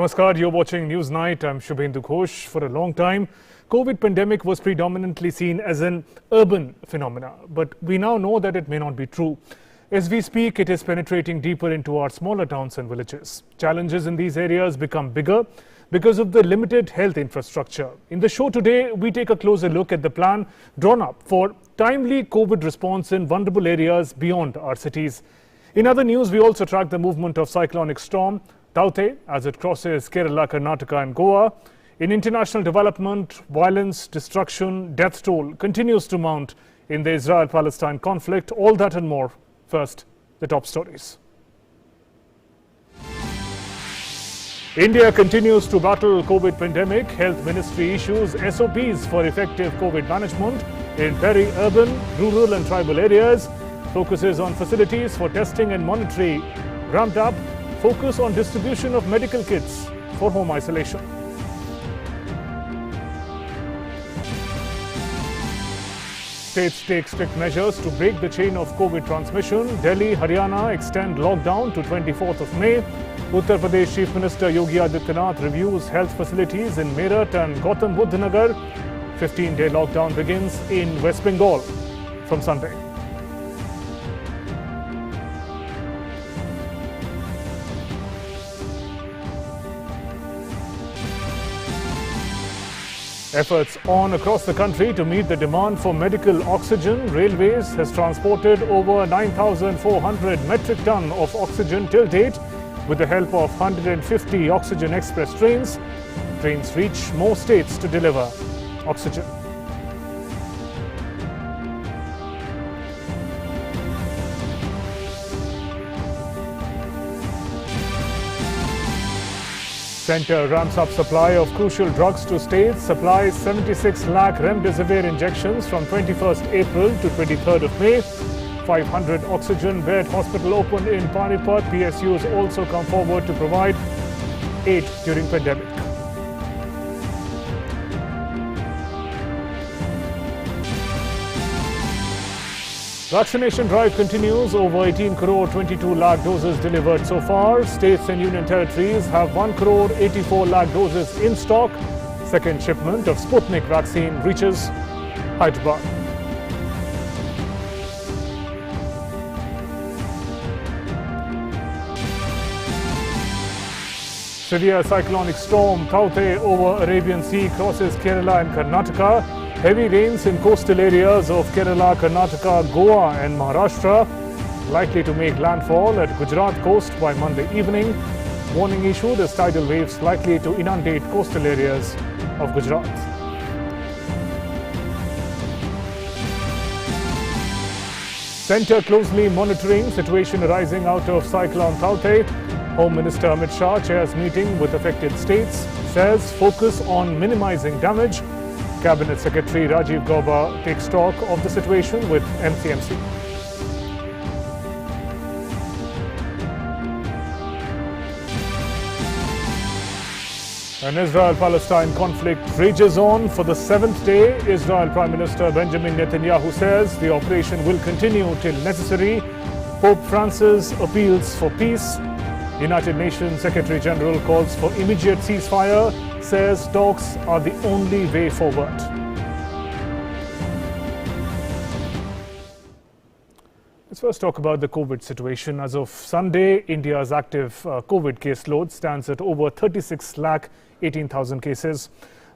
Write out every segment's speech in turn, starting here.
Namaskar, you're watching News Night. I'm Shubhendu Ghosh. For a long time, COVID pandemic was predominantly seen as an urban phenomena, but we now know that it may not be true. As we speak, it is penetrating deeper into our smaller towns and villages. Challenges in these areas become bigger because of the limited health infrastructure. In the show today, we take a closer look at the plan drawn up for timely COVID response in vulnerable areas beyond our cities. In other news, we also track the movement of cyclonic storm Taute as it crosses Kerala, Karnataka and Goa. In international development, violence, destruction, death toll continues to mount in the Israel-Palestine conflict. All that and more. First, the top stories. India continues to battle COVID pandemic. Health Ministry issues SOPs for effective COVID management in peri-urban, rural and tribal areas. Focuses on facilities for testing and monitoring. Roundup. Focus on distribution of medical kits for home isolation. States take strict measures to break the chain of COVID transmission. Delhi, Haryana extend lockdown to 24th of May. Uttar Pradesh Chief Minister Yogi Adityanath reviews health facilities in Meerut and Gautam Buddha Nagar. 15-day lockdown begins in West Bengal from Sunday. Efforts on across the country to meet the demand for medical oxygen. Railways has transported over 9,400 metric ton of oxygen till date with the help of 150 oxygen express trains. Trains reach more states to deliver oxygen. Centre ramps up supply of crucial drugs to states, supplies 76 lakh remdesivir injections from 21st April to 23rd of May. 500 oxygen bed hospital opened in Panipat. PSUs also come forward to provide aid during pandemic. Vaccination drive continues. Over 18 crore 22 lakh doses delivered so far. States and union territories have 1 crore 84 lakh doses in stock. Second shipment of Sputnik vaccine reaches Hyderabad. Severe cyclonic storm Taute over Arabian Sea crosses Kerala and Karnataka. Heavy rains in coastal areas of Kerala, Karnataka, Goa and Maharashtra likely to make landfall at Gujarat coast by Monday evening. Warning issued as tidal waves likely to inundate coastal areas of Gujarat. Centre closely monitoring situation arising out of cyclone Taute. Home Minister Amit Shah chairs meeting with affected states, says focus on minimizing damage. Cabinet Secretary Rajiv Gauba takes stock of the situation with MCMC. An Israel-Palestine conflict rages on for the 7th day. Israel Prime Minister Benjamin Netanyahu says the operation will continue till necessary. Pope Francis appeals for peace. United Nations Secretary General calls for immediate ceasefire, says talks are the only way forward. Let's first talk about the COVID situation. As of Sunday, India's active COVID caseload stands at over 36 lakh 18,000 cases.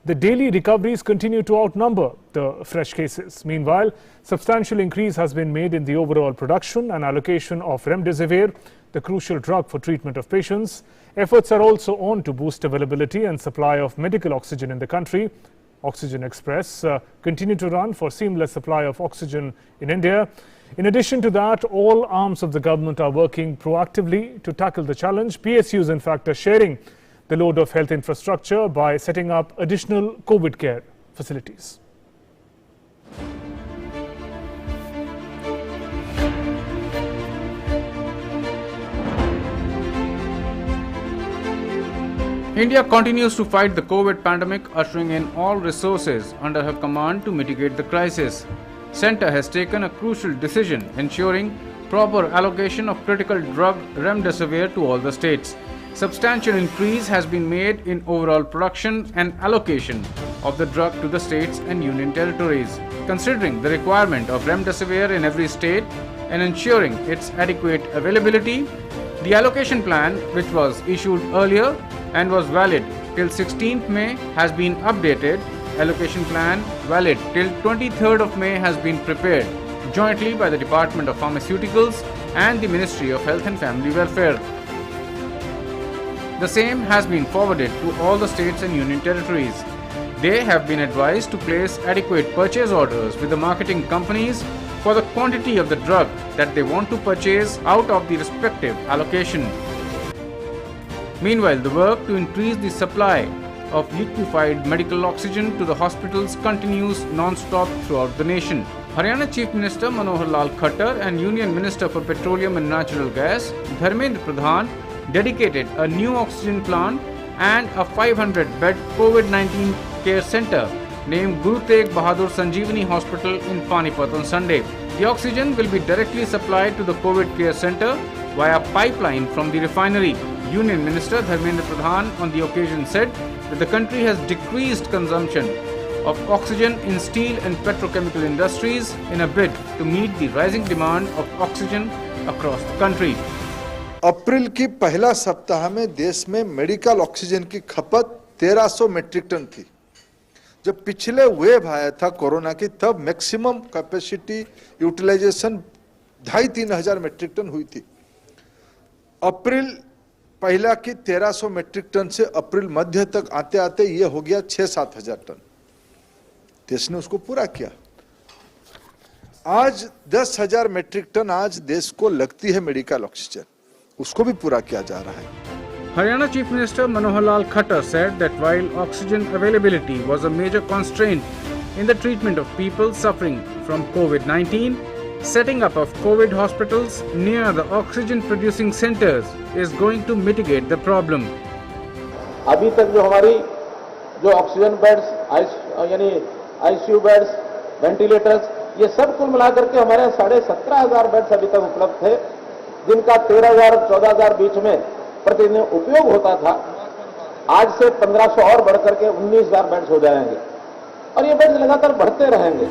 The daily recoveries continue to outnumber the fresh cases. Meanwhile, substantial increase has been made in the overall production and allocation of remdesivir, the crucial drug for treatment of patients. Efforts are also on to boost availability and supply of medical oxygen in the country. Oxygen Express continue to run for seamless supply of oxygen in India. In addition to that, all arms of the government are working proactively to tackle the challenge. PSUs, in fact, are sharing the load of health infrastructure by setting up additional COVID care facilities. India continues to fight the COVID pandemic, ushering in all resources under her command to mitigate the crisis. Centre has taken a crucial decision, ensuring proper allocation of critical drug remdesivir to all the states. substantial increase has been made in overall production and allocation of the drug to the states and union territories. Considering the requirement of remdesivir in every state and ensuring its adequate availability, the allocation plan, which was issued earlier and was valid till 16th May, has been updated. Allocation plan valid till 23rd of May has been prepared jointly by the Department of Pharmaceuticals and the Ministry of Health and Family Welfare. The same has been forwarded to all the states and union territories. They have been advised to place adequate purchase orders with the marketing companies for the quantity of the drug that they want to purchase out of the respective allocation. Meanwhile, the work to increase the supply of liquefied medical oxygen to the hospitals continues non-stop throughout the nation. Haryana Chief Minister Manohar Lal Khattar and Union Minister for Petroleum and Natural Gas Dharmendra Pradhan dedicated a new oxygen plant and a 500-bed COVID-19 care center named Guru Tegh Bahadur Sanjeevani Hospital in Panipat on Sunday. The oxygen will be directly supplied to the COVID care center via pipeline from the refinery. Union Minister Dharmendra Pradhan on the occasion said that the country has decreased consumption of oxygen in steel and petrochemical industries in a bid to meet the rising demand of oxygen across the country. अप्रैल की पहला सप्ताह में देश में medical oxygen की खपत 1300 metric ton थी। जब पिछले वेव आया था कोरोना की, तब मैक्सिमम कैपेसिटी यूटिलाइजेशन 2,500-3 हजार मेट्रिक टन हुई थी। अप्रैल पहला की 1300 मेट्रिक टन से अप्रैल मध्य तक आते आते ये हो गया 6-7 हजार टन। देश ने उसको पूरा किया। आज 10,000 मेट्रिक टन आज देश को लगती है मेडिकल ऑक्सीजन, उसको भी पूरा किया जा रहा है। Haryana Chief Minister Manohar Lal Khattar said that while oxygen availability was a major constraint in the treatment of people suffering from COVID-19, setting up of COVID hospitals near the oxygen producing centers is going to mitigate the problem. अभी तक जो हमारी जो oxygen beds यानी ICU beds, ventilators, ये सब कुल मिलाकर के हमारे 17,500 बेड्स अभी तक उपलब्ध थे, जिनका 13,000-14,000 बीच में प्रतिदिन उपयोग होता था। आज से 1,500 और बढ़कर के 19,000 बेड्स हो जाएंगे और ये बेड्स लगातार बढ़ते रहेंगे।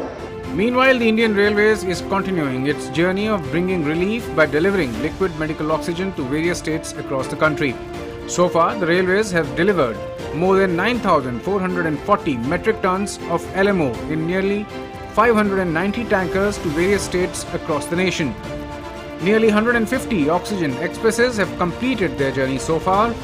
Meanwhile, the Indian Railways is continuing its journey of bringing relief by delivering liquid medical oxygen to various states across the country. So far, the railways have delivered more than 9,440 metric tons of LMO in nearly 590 tankers to various states across the nation. Nearly 150 oxygen expresses have completed their journey so far,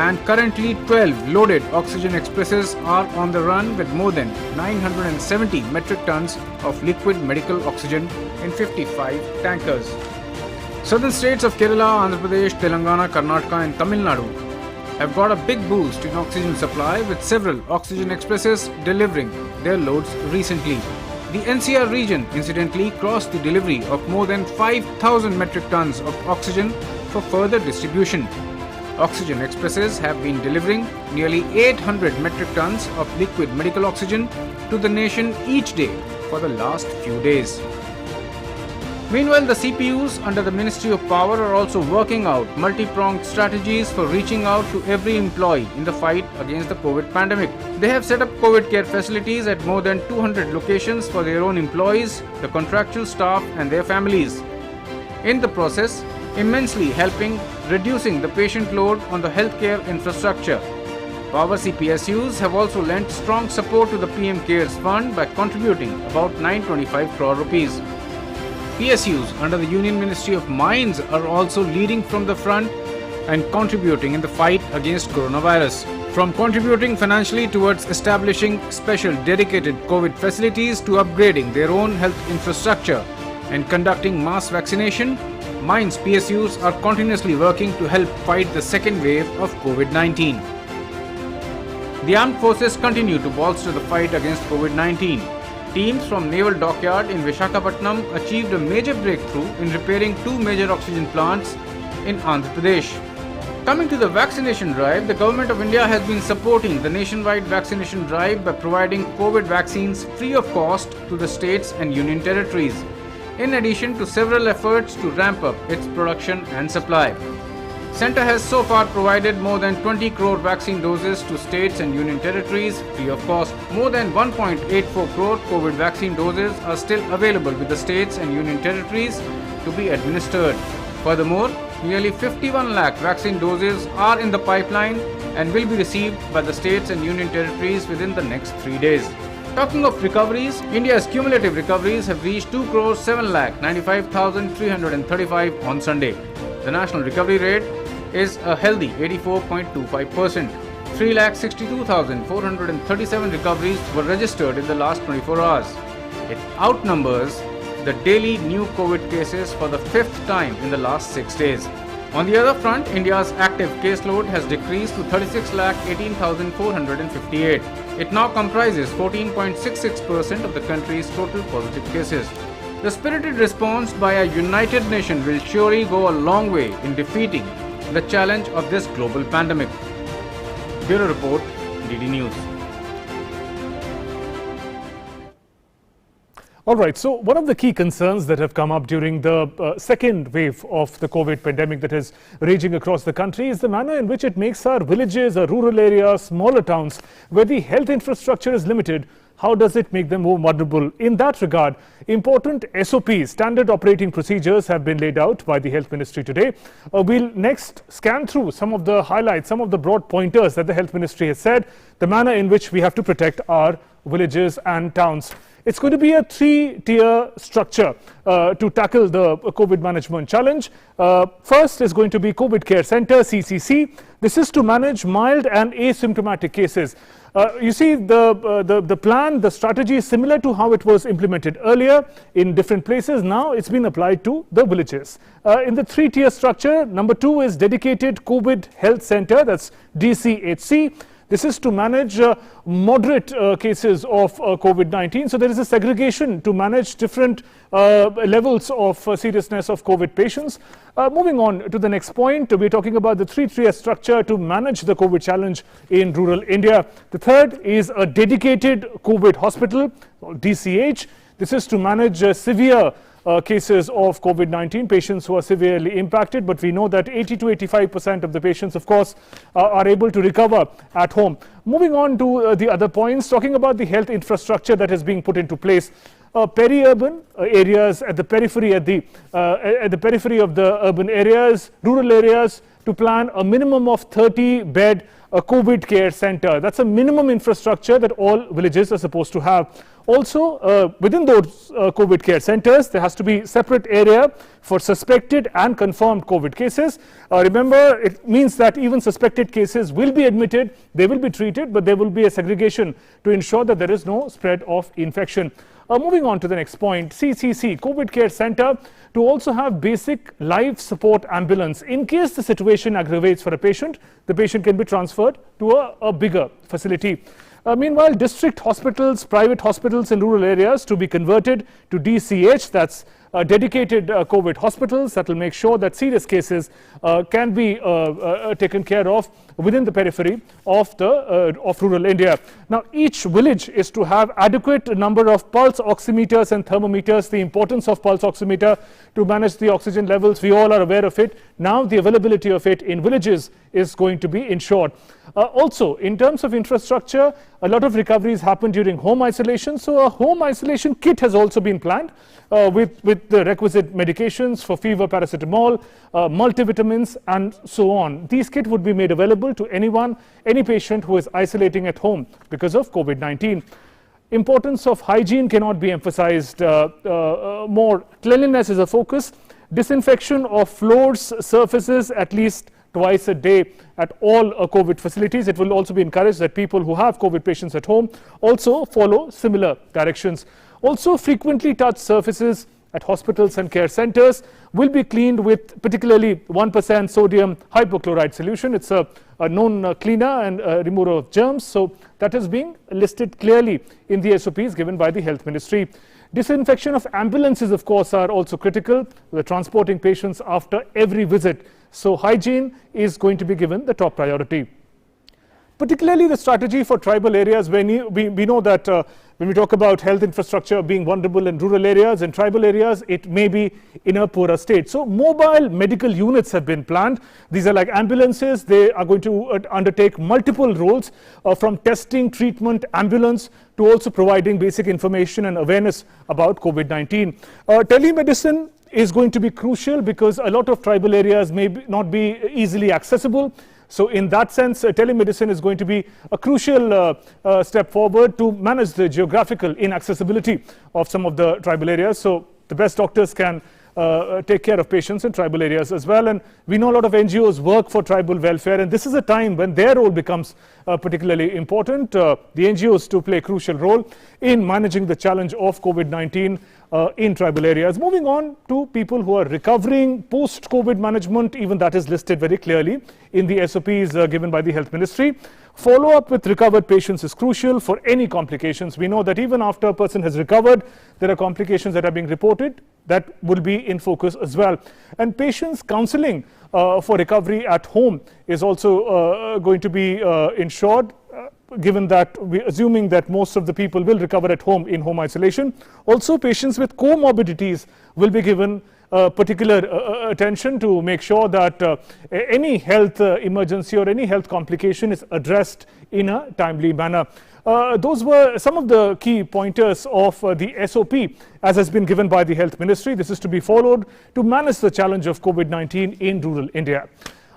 and currently 12 loaded oxygen expresses are on the run with more than 970 metric tons of liquid medical oxygen in 55 tankers. Southern states of Kerala, Andhra Pradesh, Telangana, Karnataka and Tamil Nadu have got a big boost in oxygen supply, with several oxygen expresses delivering their loads recently. The NCR region incidentally crossed the delivery of more than 5,000 metric tons of oxygen for further distribution. Oxygen expresses have been delivering nearly 800 metric tons of liquid medical oxygen to the nation each day for the last few days. Meanwhile, the CPUs under the Ministry of Power are also working out multi-pronged strategies for reaching out to every employee in the fight against the COVID pandemic. They have set up COVID care facilities at more than 200 locations for their own employees, the contractual staff and their families. In the process, immensely helping reducing the patient load on the healthcare infrastructure. Power CPSUs have also lent strong support to the PM Cares Fund by contributing about 925 crore rupees. PSUs under the Union Ministry of Mines are also leading from the front and contributing in the fight against coronavirus. From contributing financially towards establishing special dedicated COVID facilities to upgrading their own health infrastructure and conducting mass vaccination, Mines PSUs are continuously working to help fight the second wave of COVID-19. The armed forces continue to bolster the fight against COVID-19. Teams from Naval Dockyard in Visakhapatnam achieved a major breakthrough in repairing 2 major oxygen plants in Andhra Pradesh. Coming to the vaccination drive, the Government of India has been supporting the nationwide vaccination drive by providing COVID vaccines free of cost to the states and union territories, in addition to several efforts to ramp up its production and supply. Centre has so far provided more than 20 crore vaccine doses to states and union territories free of cost. More than 1.84 crore COVID vaccine doses are still available with the states and union territories to be administered. Furthermore, nearly 51 lakh vaccine doses are in the pipeline and will be received by the states and union territories within the next 3 days. Talking of recoveries, India's cumulative recoveries have reached 2 crore 7 lakh 95,335 on Sunday. The national recovery rate is a healthy 84.25%. 3,62,437 recoveries were registered in the last 24 hours. It outnumbers the daily new COVID cases for the 5th time in the last 6 days. On the other front, India's active caseload has decreased to 36,18,458. It now comprises 14.66% of the country's total positive cases. The spirited response by a united nation will surely go a long way in defeating the challenge of this global pandemic. Bureau Report, DD News. All right, so one of the key concerns that have come up during the second wave of the COVID pandemic that is raging across the country is the manner in which it makes our villages, our rural areas, smaller towns, where the health infrastructure is limited, how does it make them more vulnerable? In that regard, important SOPs, standard operating procedures, have been laid out by the Health Ministry today. We'll next scan through some of the highlights, some of the broad pointers that the Health Ministry has said, the manner in which we have to protect our villages and towns. It's going to be a 3-tier structure to tackle the COVID management challenge. First is going to be COVID Care Center, CCC. This is to manage mild and asymptomatic cases. You see, the plan, the strategy is similar to how it was implemented earlier in different places. Now it's been applied to the villages. In the 3-tier structure, number 2 is dedicated COVID Health Center, that's DCHC. This is to manage moderate cases of COVID-19. So there is a segregation to manage different levels of seriousness of COVID patients. Moving on to the next point, we're talking about the 3-tier structure to manage the COVID challenge in rural India. The third is a dedicated COVID hospital, DCH. This is to manage severe cases of COVID-19, patients who are severely impacted, but we know that 80 to 85% of the patients, of course, are able to recover at home. Moving on to the other points, talking about the health infrastructure that is being put into place. Peri-urban areas at the periphery, at the periphery of the urban areas, rural areas, to plan a minimum of 30-bed COVID care center. That's a minimum infrastructure that all villages are supposed to have. Also, within those COVID care centers, there has to be separate area for suspected and confirmed COVID cases. Remember, it means that even suspected cases will be admitted, they will be treated, but there will be a segregation to ensure that there is no spread of infection. Moving on to the next point, CCC, COVID Care Center, to also have basic life support ambulance. In case the situation aggravates for a patient, the patient can be transferred to a bigger facility. Meanwhile, district hospitals, private hospitals in rural areas to be converted to DCH, that's dedicated COVID hospitals that will make sure that serious cases can be taken care of within the periphery of rural India. Now, each village is to have adequate number of pulse oximeters and thermometers. The importance of pulse oximeter to manage the oxygen levels, we all are aware of it. Now, the availability of it in villages is going to be ensured. Also, in terms of infrastructure, a lot of recoveries happen during home isolation. So, a home isolation kit has also been planned with the requisite medications for fever, paracetamol, multivitamins, and so on. These kits would be made available to any patient who is isolating at home because of COVID-19. Importance of hygiene cannot be emphasized more. Cleanliness is a focus. Disinfection of floors, surfaces at least twice a day at all COVID facilities. It will also be encouraged that people who have COVID patients at home also follow similar directions. Also, frequently touched surfaces at hospitals and care centers will be cleaned with particularly 1% sodium hypochlorite solution. It's a known cleaner and remover of germs. So that is being listed clearly in the SOPs given by the Health Ministry. Disinfection of ambulances, of course, are also critical. We're transporting patients after every visit. So hygiene is going to be given the top priority. Particularly the strategy for tribal areas, we know that When we talk about health infrastructure being vulnerable in rural areas and tribal areas, it may be in a poorer state. So mobile medical units have been planned. These are like ambulances. They are going to undertake multiple roles from testing, treatment, ambulance to also providing basic information and awareness about COVID-19. Telemedicine is going to be crucial because a lot of tribal areas may not be easily accessible. So in that sense, telemedicine is going to be a crucial step forward to manage the geographical inaccessibility of some of the tribal areas. So the best doctors can take care of patients in tribal areas as well. And we know a lot of NGOs work for tribal welfare, and this is a time when their role becomes particularly important. The NGOs to play a crucial role in managing the challenge of COVID-19 in tribal areas. Moving on to people who are recovering post-COVID management, even that is listed very clearly in the SOPs given by the Health Ministry. Follow-up with recovered patients is crucial for any complications. We know that even after a person has recovered, there are complications that are being reported that will be in focus as well. And patients counseling for recovery at home is also going to be ensured, given that we're assuming that most of the people will recover at home in home isolation. Also, patients with comorbidities will be given particular attention to make sure that any health emergency or any health complication is addressed in a timely manner. Those were some of the key pointers of the SOP as has been given by the Health Ministry. This is to be followed to manage the challenge of COVID-19 in rural India.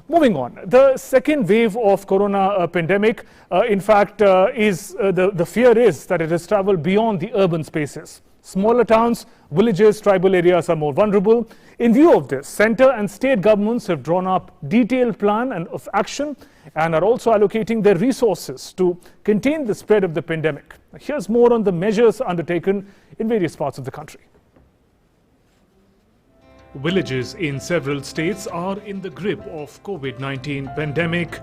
Moving on, the second wave of corona pandemic, in fact, the fear is that it has traveled beyond the urban spaces. Smaller towns, villages, tribal areas are more vulnerable. In view of this, centre and state governments have drawn up detailed plan of action and are also allocating their resources to contain the spread of the pandemic. Here's more on the measures undertaken in various parts of the country. Villages in several states are in the grip of COVID-19 pandemic.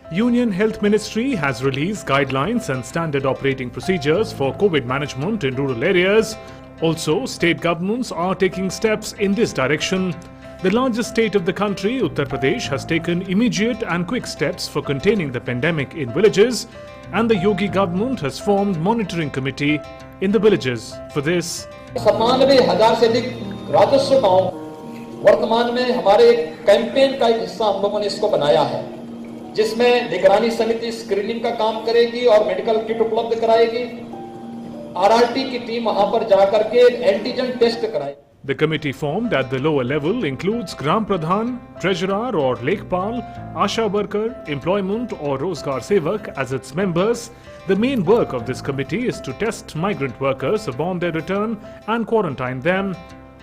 Union Health Ministry has released guidelines and standard operating procedures for COVID management in rural areas. Also, state governments are taking steps in this direction. The largest state of the country, Uttar Pradesh, has taken immediate and quick steps for containing the pandemic in villages, and the Yogi government has formed monitoring committee in the villages for this. 97,000 से अधिक राजस्व गांव वर्तमान में हमारे campaign का एक हिस्सा हम लोगों ने इसको बनाया है, जिसमें निगरानी समिति स्क्रीनिंग का काम करेगी और मेडिकल किट उपलब्ध कराएगी। आरआरटी की टीम वहां पर जाकर के एंटीजन टेस्ट कराएगी। The committee formed at the lower level includes Gram Pradhan, Treasurer or Lekpal, Asha Worker, Employment or Rozgar Sevak as its members. The main work of this committee is to test migrant workers upon their return and quarantine them.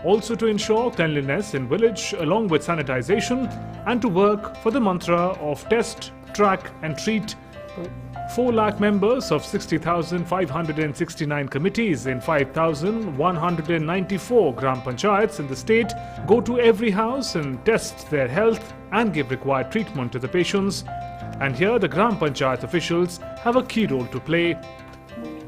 Also to ensure cleanliness in village along with sanitization and to work for the mantra of test, track and treat. 4 lakh members of 60,569 committees in 5,194 Gram Panchayats in the state go to every house and test their health and give required treatment to the patients. And here the Gram Panchayat officials have a key role to play.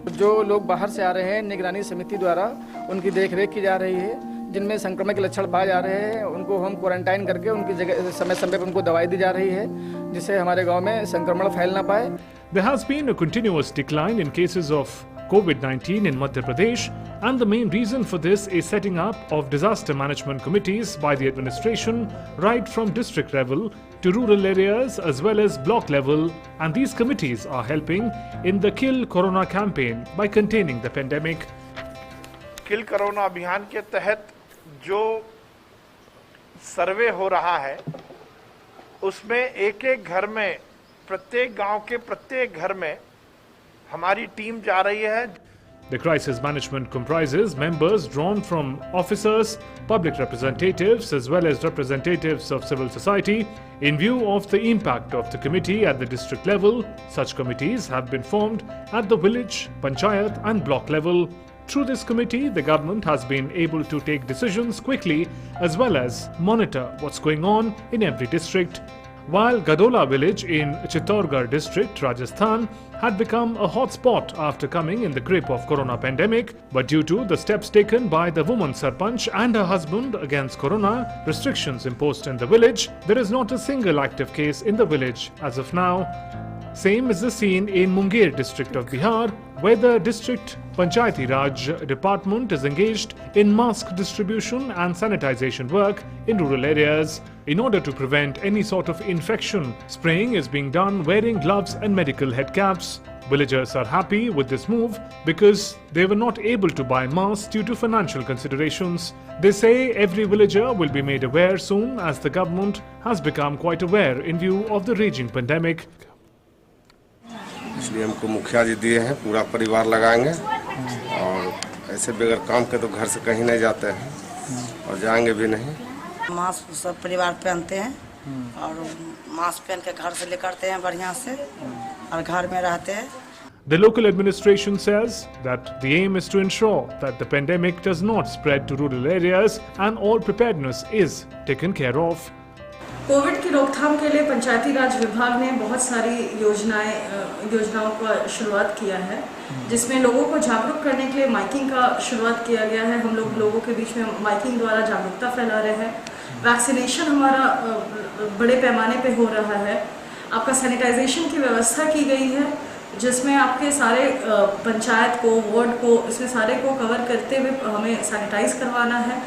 जो लोग बाहर से आ रहे हैं, निगरानी समिति द्वारा उनकी देखरेख की जा रही है। जिनमें संक्रमण के लक्षण पाए जा रहे हैं, उनको हम क्वारंटाइन करके उनकी जगह समय-समय पर उनको दवाई दी जा रही है, जिससे हमारे गांव में संक्रमण फैल ना पाए। There has been a continuous decline in cases of COVID-19 in Madhya Pradesh, and the main reason for this is setting up of disaster management committees by the administration right from district level to rural areas as well as block level, and these committees are helping in the Kill Corona campaign by containing the pandemic. Kill corona अभियान के तहत जो सर्वे हो रहा है उसमें एक-एक घर में प्रत्येक गांव के प्रत्येक घर में हमारी टीम जा रही है. The crisis management comprises members drawn from officers, public representatives as well as representatives of civil society. In view of the impact of the committee at the district level, such committees have been formed at the village, panchayat and block level. Through this committee, the government has been able to take decisions quickly as well as monitor what's going on in every district. While Gadola village in Chittorgarh district, Rajasthan, had become a hotspot after coming in the grip of corona pandemic, but due to the steps taken by the woman Sarpanch and her husband against corona, restrictions imposed in the village, there is not a single active case in the village as of now. Same is the scene in Munger district of Bihar, where the district Panchayati Raj Department is engaged in mask distribution and sanitization work in rural areas. In order to prevent any sort of infection, spraying is being done wearing gloves and medical head caps. Villagers are happy with this move because they were not able to buy masks due to financial considerations. They say every villager will be made aware soon as the government has become quite aware in view of the raging pandemic. इसलिए हमको मुखिया जी दिए हैं, पूरा परिवार लगाएंगे और ऐसे बगैर काम के तो घर से कहीं नहीं जाते हैं और जाएंगे भी नहीं। मास्क सब परिवार पहनते हैं और मास्क पहन के घर से निकलते हैं बढ़िया से और घर में रहते हैं। The local administration says that the aim is to ensure that the pandemic does not spread to rural areas and all preparedness is taken care of. Covid की रोकथाम के लिए पंचायती राज विभाग ने बहुत सारी योजनाओं का शुरुआत किया है, जिसमें लोगों को जागरूक करने के लिए माइकिंग का शुरुआत किया गया है। हम लोगों के बीच में माइकिंग द्वारा जागरूकता फैला रहे हैं। वैक्सीनेशन हमारा बड़े पैमाने पे हो रहा है। आपका सैनिटाइजेशन की व्यवस्था की गई है, जिसमें आपके सारे पंचायत को, वार्ड को, इसमें सारे को कवर करते हुए हमें सैनिटाइज करवाना है।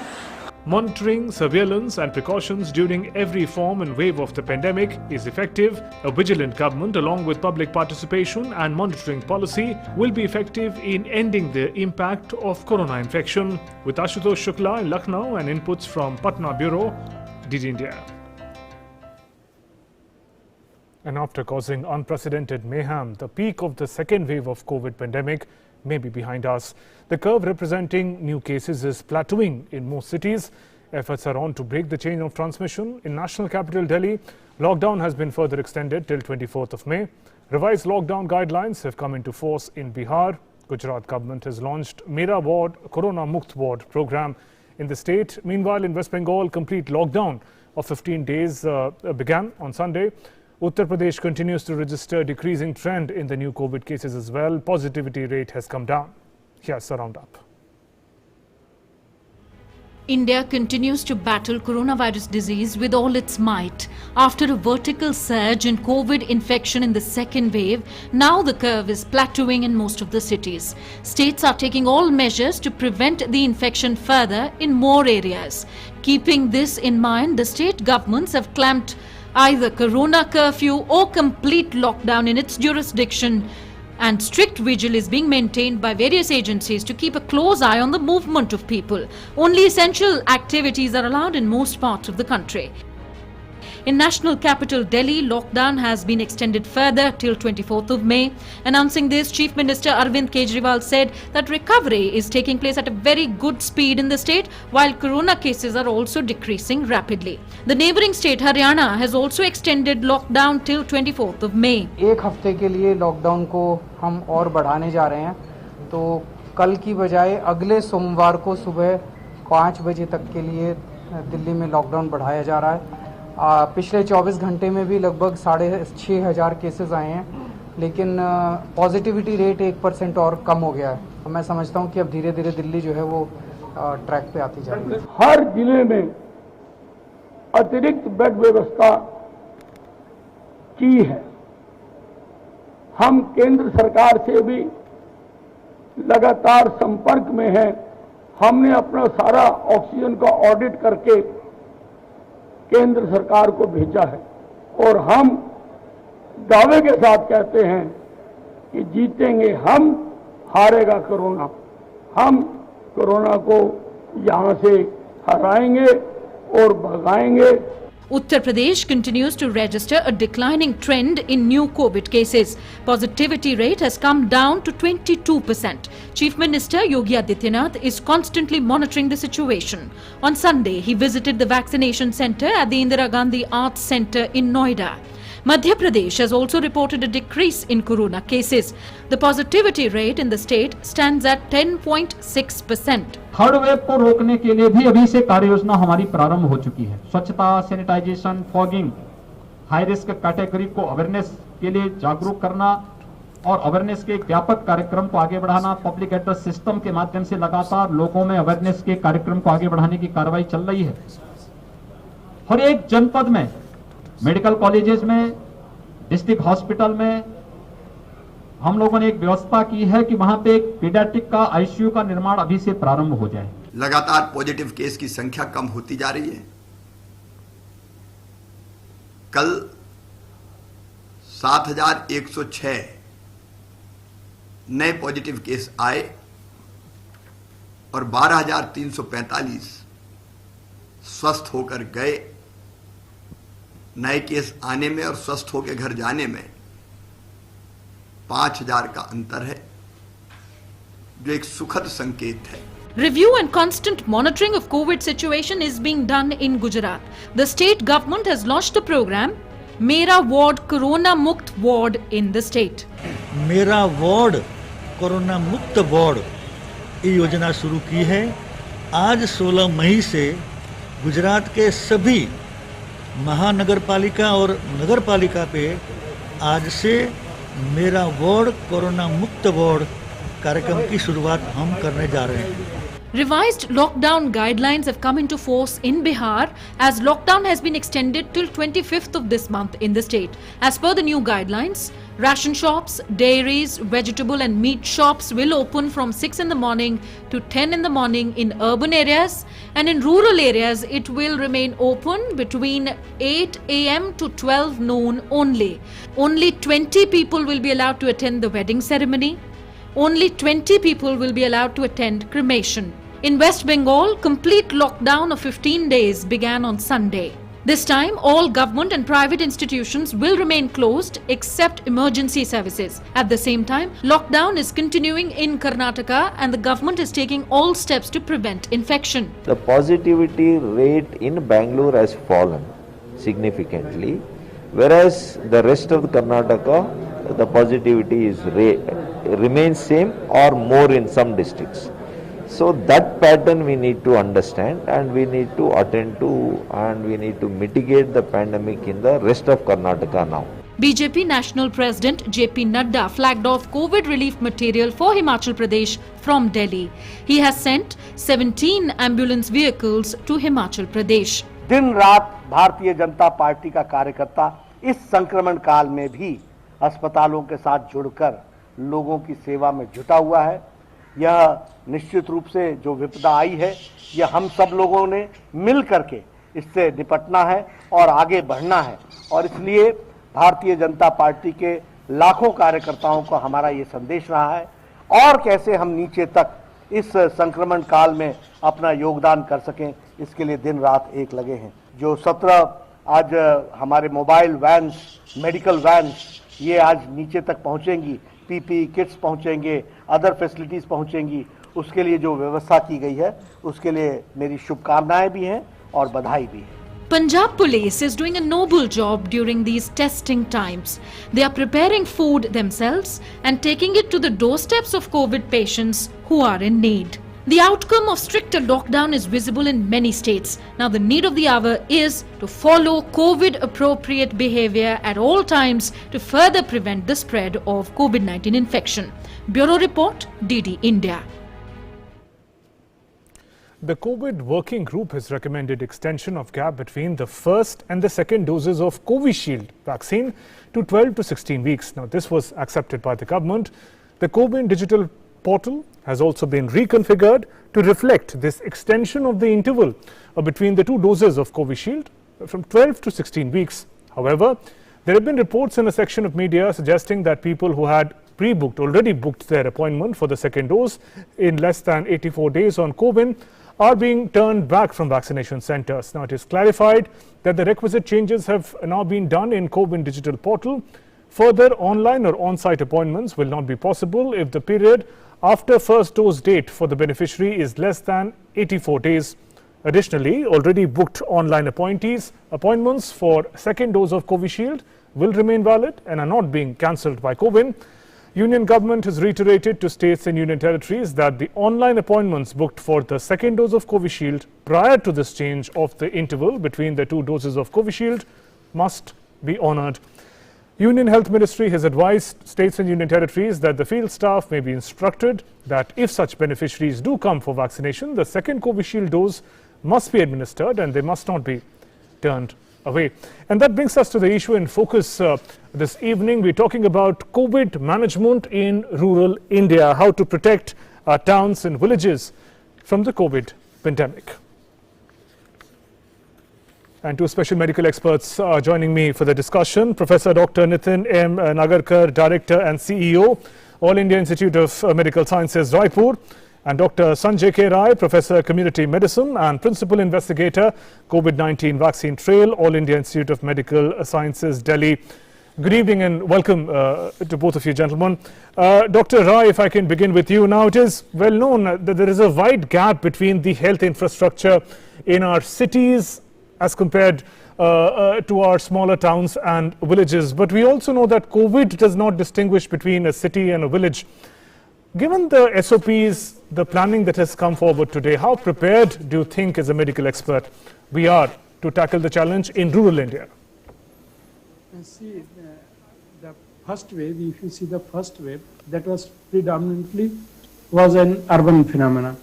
Monitoring, surveillance and precautions during every form and wave of the pandemic is effective. A vigilant government along with public participation and monitoring policy will be effective in ending the impact of corona infection. With Ashutosh Shukla in Lucknow and inputs from Patna Bureau, DD India. And after causing unprecedented mayhem, the peak of the second wave of COVID pandemic may be behind us. The curve representing new cases is plateauing in most cities. Efforts are on to break the chain of transmission. In national capital Delhi, lockdown has been further extended till 24th of May. Revised lockdown guidelines have come into force in Bihar. Gujarat government has launched Mera Ward Corona Mukt Ward program in the state. Meanwhile, in West Bengal, complete lockdown of 15 days began on Sunday. Uttar Pradesh continues to register a decreasing trend in the new COVID cases as well. Positivity rate has come down. Here's a roundup. India continues to battle coronavirus disease with all its might. After a vertical surge in COVID infection in the second wave, now the curve is plateauing in most of the cities. States are taking all measures to prevent the infection further in more areas. Keeping this in mind, the state governments have clamped either corona curfew or complete lockdown in its jurisdiction, and strict vigil is being maintained by various agencies to keep a close eye on the movement of people. Only essential activities are allowed in most parts of the country. In national capital Delhi, lockdown has been extended further till 24th of May. Announcing this, Chief Minister Arvind Kejriwal said that recovery is taking place at a very good speed in the state, while corona cases are also decreasing rapidly. The neighbouring state Haryana has also extended lockdown till 24th of May. एक हफ्ते के लिए lockdown को हम और बढ़ाने जा रहे हैं, तो कल की बजाय अगले सोमवार को सुबह 5 बजे तक के लिए दिल्ली में लॉकडाउन बढ़ाया जा रहा है। पिछले 24 घंटे में भी लगभग 6,500 केसेस आए हैं, लेकिन पॉजिटिविटी रेट 1% और कम हो गया है। मैं समझता हूं कि अब धीरे धीरे दिल्ली जो है वो ट्रैक पे आती जा रही है। हर जिले में अतिरिक्त बेड व्यवस्था की है। हम केंद्र सरकार से भी लगातार संपर्क में हैं। हमने अपना सारा ऑक्सीजन का ऑडिट करके केंद्र सरकार को भेजा है और हम दावे के साथ कहते हैं कि जीतेंगे हम, हारेगा कोरोना। हम कोरोना को यहां से हराएंगे और भगाएंगे। Uttar Pradesh continues to register a declining trend in new COVID cases. Positivity rate has come down to 22%. Chief Minister Yogi Adityanath is constantly monitoring the situation. On Sunday, he visited the vaccination centre at the Indira Gandhi Arts Centre in Noida. Madhya Pradesh has also reported a decrease in corona cases. The positivity rate in the state stands at 10.6%. Third wave को रोकने के लिए भी अभी से कार्य योजना हमारी प्रारंभ हो चुकी है। स्वच्छता, sanitization, fogging, high risk category को अवेयरनेस के लिए जागरूक करना और अवेयरनेस के एक व्यापक कार्यक्रम को आगे बढ़ाना। पब्लिक एड्रेस सिस्टम के माध्यम से लगातार लोगों में अवेयरनेस के कार्यक्रम को आगे बढ़ाने की कार्रवाई चल रही है। हर एक जनपद में, मेडिकल कॉलेजेस में, डिस्ट्रिक्ट हॉस्पिटल में हम लोगों ने एक व्यवस्था की है कि वहां पे एक पीडियाट्रिक का आईसीयू का निर्माण अभी से प्रारंभ हो जाए। लगातार पॉजिटिव केस की संख्या कम होती जा रही है। कल 7,106 नए पॉजिटिव केस आए और 12,345 स्वस्थ होकर गए। नए केस आने में और स्वस्थ होकर घर जाने में 5,000 का अंतर है, जो एक सुखद संकेत है। Review and constant monitoring of COVID situation is being done in Gujarat. The state government has launched a program, Mera Ward Corona Mukt Ward in the state. मेरा वार्ड कोरोना मुक्त वार्ड ये योजना शुरू की है। आज 16 मई से गुजरात के सभी महानगर पालिका और नगर पालिका पे आज से मेरा वार्ड कोरोना मुक्त वार्ड कार्यक्रम की शुरुआत हम करने जा रहे हैं। Revised lockdown guidelines have come into force in Bihar as lockdown has been extended till 25th of this month in the state. As per the new guidelines, ration shops, dairies, vegetable and meat shops will open from 6 in the morning to 10 in the morning in urban areas, and in rural areas it will remain open between 8 am to 12 noon only. Only 20 people will be allowed to attend the wedding ceremony. Only 20 people will be allowed to attend cremation. In West Bengal, complete lockdown of 15 days began on Sunday. This time, all government and private institutions will remain closed except emergency services. At the same time, lockdown is continuing in Karnataka and the government is taking all steps to prevent infection. The positivity rate in Bangalore has fallen significantly, whereas the rest of Karnataka, the positivity is remains same or more in some districts. So that pattern we need to understand and we need to attend to and we need to mitigate the pandemic in the rest of Karnataka now. BJP National President JP Nadda flagged off COVID relief material for Himachal Pradesh from Delhi. He has sent 17 ambulance vehicles to Himachal Pradesh. दिन रात Bharatiya Janata party का कार्यकर्ता इस संक्रमण काल में भी अस्पतालों के साथ जुड़कर लोगों की सेवा में जुटा हुआ है। यह निश्चित रूप से जो विपदा आई है, यह हम सब लोगों ने मिल करके इससे निपटना है और आगे बढ़ना है, और इसलिए भारतीय जनता पार्टी के लाखों कार्यकर्ताओं को हमारा ये संदेश रहा है और कैसे हम नीचे तक इस संक्रमण काल में अपना योगदान कर सकें, इसके लिए दिन रात एक लगे हैं। जो 17 आज हमारे मोबाइल वैन्स, मेडिकल वैन्स, ये आज नीचे तक पहुंचेंगी, पीपी किट्स पहुंचेंगे, अदर फैसिलिटीज पहुंचेंगी, उसके लिए जो व्यवस्था की गई है उसके लिए मेरी शुभकामनाएं भी हैं और बधाई भी है। Punjab Police is doing a noble job during these testing times. They are preparing food themselves and taking it to the doorsteps of COVID patients who are in need. The outcome of stricter lockdown is visible in many states. Now the need of the hour is to follow COVID-appropriate behavior at all times to further prevent the spread of COVID-19 infection. Bureau Report, DD India. The COVID working group has recommended extension of gap between the first and the second doses of Covishield vaccine to 12 to 16 weeks. Now, this was accepted by the government. The COVID digital portal has also been reconfigured to reflect this extension of the interval between the two doses of Covishield from 12 to 16 weeks. However, there have been reports in a section of media suggesting that people who had already booked their appointment for the second dose in less than 84 days on CoWIN are being turned back from vaccination centres. Now, it is clarified that the requisite changes have now been done in CoWIN digital portal. Further online or on-site appointments will not be possible if the period after first dose date for the beneficiary is less than 84 days. Additionally, already booked online appointments for second dose of Covishield will remain valid and are not being cancelled by CoWIN. Union government has reiterated to states and union territories that the online appointments booked for the second dose of Covishield prior to this change of the interval between the two doses of Covishield must be honoured. Union Health Ministry has advised states and union territories that the field staff may be instructed that if such beneficiaries do come for vaccination, the second Covishield dose must be administered and they must not be turned away. And that brings us to the issue in focus this evening. We're talking about COVID management in rural India, how to protect our towns and villages from the COVID pandemic. And two special medical experts are joining me for the discussion. Professor Dr. Nitin M. Nagarkar, Director and CEO, All India Institute of Medical Sciences, Raipur, and Dr. Sanjay K. Rai, Professor Community Medicine and Principal Investigator, COVID-19 Vaccine Trail, All India Institute of Medical Sciences, Delhi. Good evening and welcome to both of you gentlemen. Dr. Rai, if I can begin with you. Now, it is well known that there is a wide gap between the health infrastructure in our cities as compared to our smaller towns and villages. But we also know that COVID does not distinguish between a city and a village. Given the SOPs, the planning that has come forward today, how prepared do you think as a medical expert we are to tackle the challenge in rural India? See, the first wave, if you see the first wave, that was predominantly was an urban phenomenon.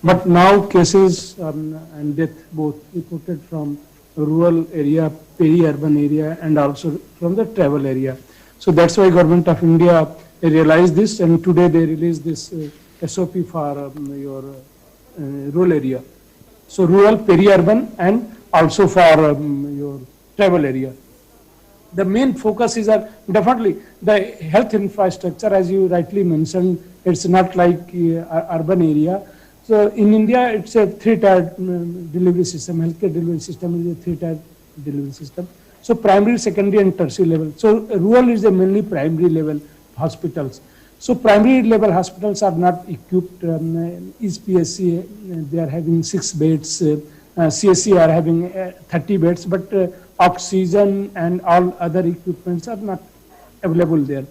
But now cases and death both reported from rural area, peri-urban area, and also from the travel area. So that's why Government of India realized this, and today they released this SOP for your rural area. So rural, peri-urban, and also for your travel area. The main focus is definitely the health infrastructure, as you rightly mentioned. It's not like urban area. So in India, it's a three-tier delivery system. Healthcare delivery system is a three-tier delivery system. So primary, secondary, and tertiary level. So rural is a mainly primary level hospitals. So primary level hospitals are not equipped. East PSC, they are having 6 beds. CSC are having 30 beds, but oxygen and all other equipments are not available there.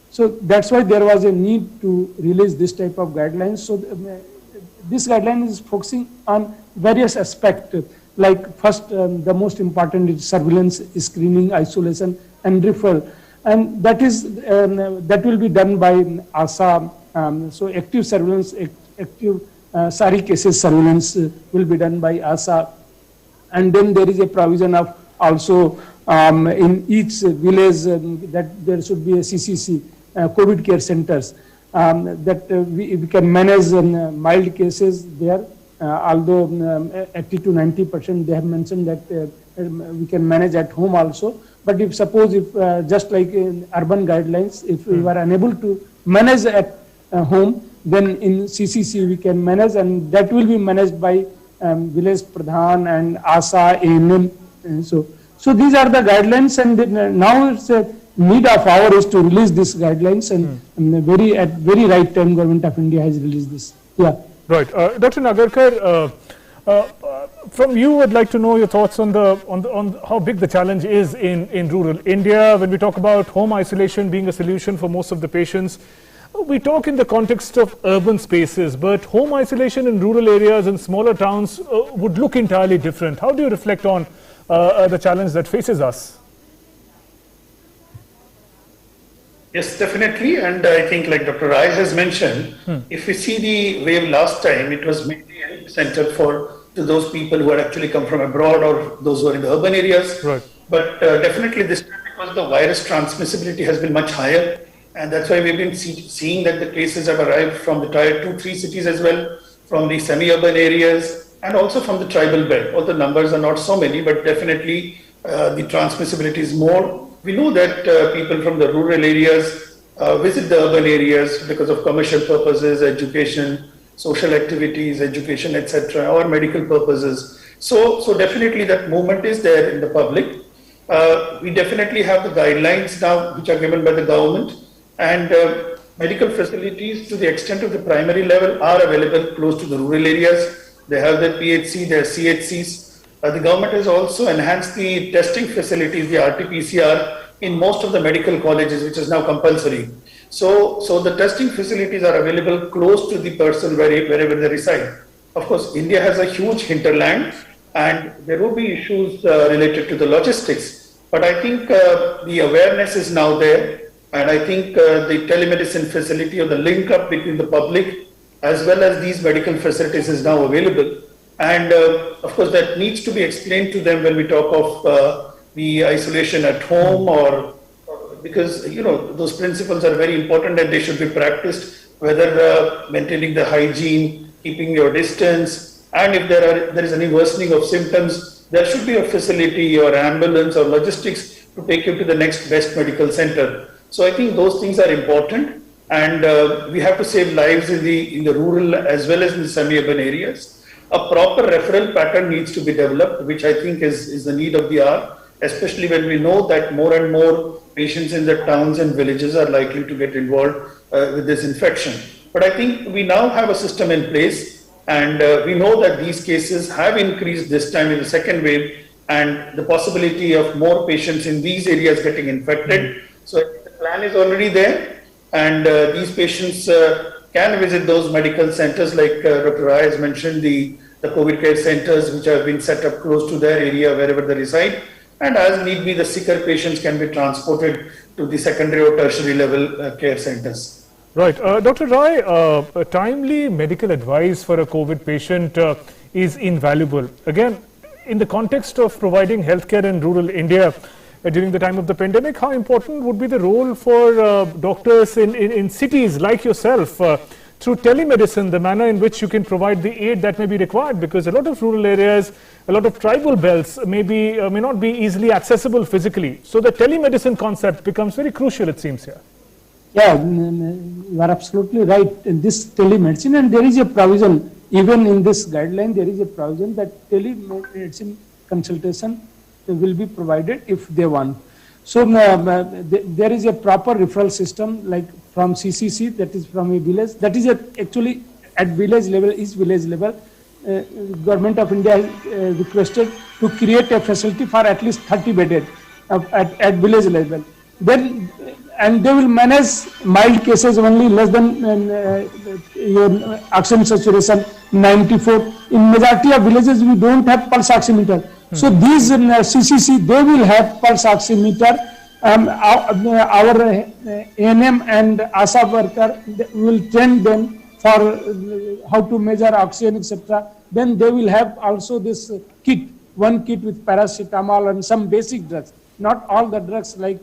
So that's why there was a need to release this type of guidelines. So this guideline is focusing on various aspects, like first, the most important is surveillance, screening, isolation, and referral. And that is that will be done by ASA. So active surveillance, active SARI cases surveillance will be done by ASA. And then there is a provision of also in each village that there should be a CCC, COVID care centers. That we can manage mild cases there, although 80 to 90% they have mentioned that we can manage at home also. But if suppose if just like in urban guidelines, if we were unable to manage at home, then in CCC we can manage, and that will be managed by village pradhan and ASA, ANM. So these are the guidelines, and now it's a need of ours to release these guidelines, and at very right time, Government of India has released this. Yeah. Right, Dr. Nagarkar, from you, I'd like to know your thoughts on how big the challenge is in rural India. When we talk about home isolation being a solution for most of the patients, we talk in the context of urban spaces, but home isolation in rural areas and smaller towns would look entirely different. How do you reflect on the challenge that faces us? Yes, definitely. And I think like Dr. Rai has mentioned, if we see the wave last time, it was mainly centered to those people who had actually come from abroad or those who are in the urban areas. Right. But definitely this time, because the virus transmissibility has been much higher, and that's why we've been seeing that the cases have arrived from the tier 2, 3 cities as well, from the semi-urban areas, and also from the tribal belt. All the numbers are not so many, but definitely the transmissibility is more. We know that people from the rural areas visit the urban areas because of commercial purposes, education, social activities, education, etc., or medical purposes. So definitely that movement is there in the public. We definitely have the guidelines now which are given by the government, and medical facilities to the extent of the primary level are available close to the rural areas. They have their PHC, their CHCs. The government has also enhanced the testing facilities, the RT-PCR, in most of the medical colleges, which is now compulsory. So the testing facilities are available close to the person wherever they reside. Of course, India has a huge hinterland, and there will be issues related to the logistics. But I think the awareness is now there, and I think the telemedicine facility or the link up between the public as well as these medical facilities is now available. And of course, that needs to be explained to them when we talk of the isolation at home, or because those principles are very important and they should be practiced, whether maintaining the hygiene, keeping your distance, and if there is any worsening of symptoms, there should be a facility or ambulance or logistics to take you to the next best medical center. So I think those things are important, and we have to save lives in the rural as well as in the semi-urban areas. A proper referral pattern needs to be developed, which I think is the need of the hour, especially when we know that more and more patients in the towns and villages are likely to get involved with this infection. But I think we now have a system in place, and we know that these cases have increased this time in the second wave, and the possibility of more patients in these areas getting infected. So the plan is already there, and these patients can visit those medical centers like Dr. Rai has mentioned, the COVID care centers which have been set up close to their area wherever they reside. And as need be, the sicker patients can be transported to the secondary or tertiary level care centers. Right. Dr. Rai, timely medical advice for a COVID patient is invaluable. Again, in the context of providing healthcare in rural India during the time of the pandemic, how important would be the role for doctors in cities like yourself through telemedicine, the manner in which you can provide the aid that may be required, because a lot of rural areas, a lot of tribal belts may not be easily accessible physically. So the telemedicine concept becomes very crucial, it seems here. Yeah, you are absolutely right in this telemedicine, and there is a provision, even in this guideline, there is a provision that telemedicine consultation will be provided if they want. So there is a proper referral system, like from CCC, that is from a village, that is actually at village level. Government of India has requested to create a facility for at least 30 bedded at village level. Then, and they will manage mild cases only, less than your oxygen saturation 94. In majority of villages, we don't have pulse oximeter. So these CCC, they will have pulse oximeter. Our ANM and ASA worker will train them for how to measure oxygen, etc. Then they will have also this kit, one kit with paracetamol and some basic drugs. Not all the drugs like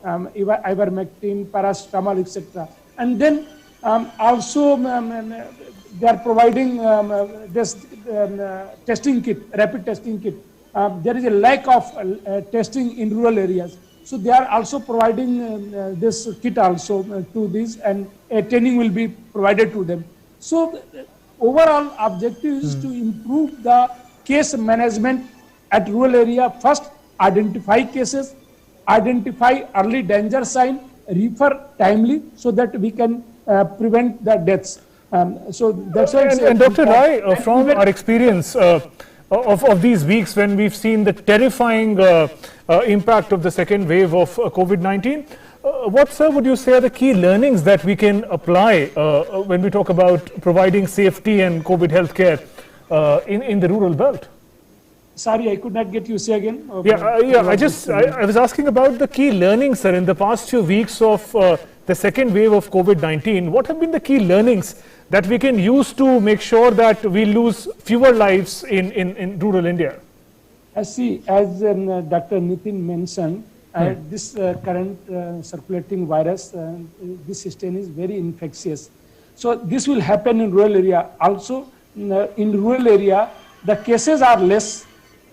ivermectin, paracetamol, etc. And then also they are providing this testing kit, rapid testing kit. There is a lack of testing in rural areas. So they are also providing this kit also to these, and a training will be provided to them. So overall objective is to improve the case management at rural area. First, identify cases, identify early danger sign, refer timely so that we can prevent the deaths. So that's why. And Dr. Rai, from our experience of these weeks when we've seen the terrifying impact of the second wave of COVID-19, what, sir, would you say are the key learnings that we can apply when we talk about providing safety and COVID healthcare in the rural belt? Sorry, I could not get you. Say again. I was asking about the key learnings, sir, in the past few weeks of the second wave of COVID-19. What have been the key learnings that we can use to make sure that we lose fewer lives in rural India? As Dr. Nitin mentioned, this current circulating virus, this strain is very infectious. So this will happen in rural area. Also, in rural area, the cases are less